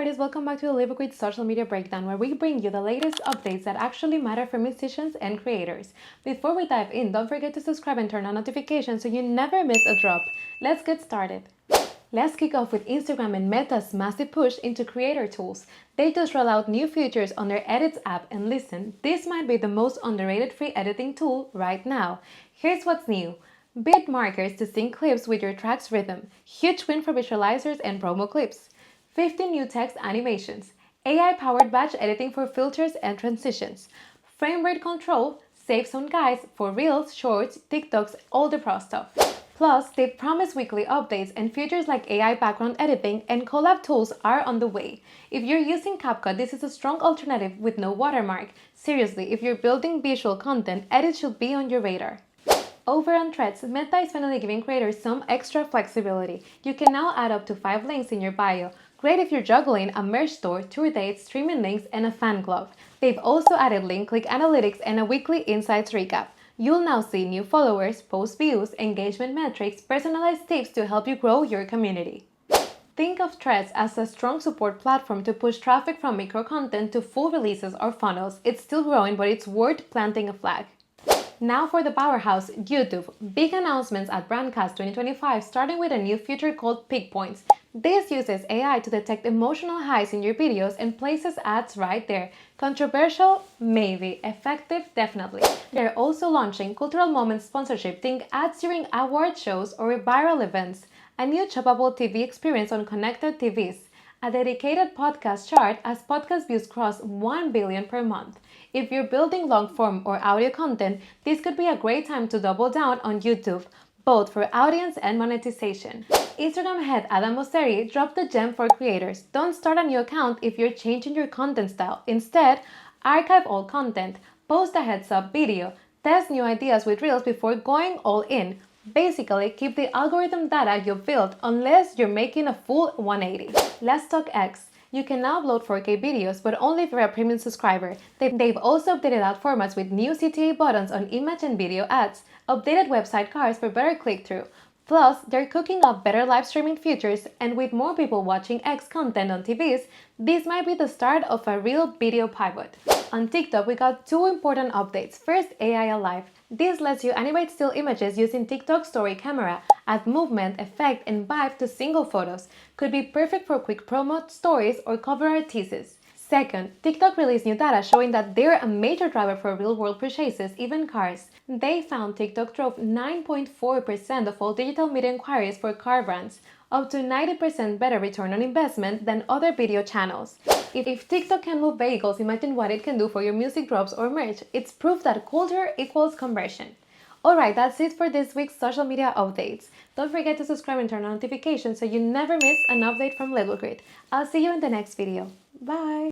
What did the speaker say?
artists, welcome back to the Live With Social Media Breakdown, where we bring you the latest updates that actually matter for musicians and creators. Before we dive in, don't forget to subscribe and turn on notifications so you never miss a drop. Let's get started. Let's kick off with Instagram and Meta's massive push into creator tools. They just rolled out new features on their Edits app, and listen, this might be the most underrated free editing tool right now. Here's what's new. Bitmarkers to sync clips with your track's rhythm. Huge win for visualizers and promo clips. 15 new text animations. AI-powered batch editing for filters and transitions. Frame rate control, safe zone guides for Reels, Shorts, TikToks, all the pro stuff. Plus, they promise weekly updates, and features like AI background editing and collab tools are on the way. If you're using CapCut, this is a strong alternative with no watermark. Seriously, if you're building visual content, edits should be on your radar. Over on Threads, Meta is finally giving creators some extra flexibility. You can now add up to 5 links in your bio. Great if you're juggling a merch store, tour dates, streaming links, and a fan club. They've also added link click analytics and a weekly insights recap. You'll now see new followers, post views, engagement metrics, personalized tips to help you grow your community. Think of Threads as a strong support platform to push traffic from micro content to full releases or funnels. It's still growing, but it's worth planting a flag. Now for the powerhouse, YouTube. Big announcements at Brandcast 2025, starting with a new feature called Pick Points. This uses AI to detect emotional highs in your videos and places ads right there. Controversial? Maybe. Effective? Definitely. They're also launching cultural moments sponsorship. Think ads during award shows or viral events. A new choppable TV experience on connected TVs. A dedicated podcast chart as podcast views cross 1 billion per month. If you're building long-form or audio content, this could be a great time to double down on YouTube, both for audience and monetization. Instagram head Adam Mosseri dropped the gem for creators. Don't start a new account if you're changing your content style. Instead, archive old content, post a heads-up video, test new ideas with Reels before going all in. Basically, keep the algorithm data you built unless you're making a full 180. Let's talk X. You can now upload 4K videos, but only if you're a premium subscriber. They've also updated ad formats with new CTA buttons on image and video ads, updated website cards for better click-through. Plus, they're cooking up better live streaming features, and with more people watching X content on TVs, this might be the start of a real video pivot. On TikTok, we got 2 important updates. First, AI Alive. This lets you animate still images using TikTok story camera, add movement, effect, and vibe to single photos. Could be perfect for quick promo stories or cover art teases. Second, TikTok released new data showing that they're a major driver for real-world purchases, even cars. They found TikTok drove 9.4% of all digital media inquiries for car brands, up to 90% better return on investment than other video channels. If TikTok can move vehicles, imagine what it can do for your music drops or merch. It's proof that culture equals conversion. Alright, that's it for this week's social media updates. Don't forget to subscribe and turn on notifications so you never miss an update from Live With. I'll see you in the next video. Bye!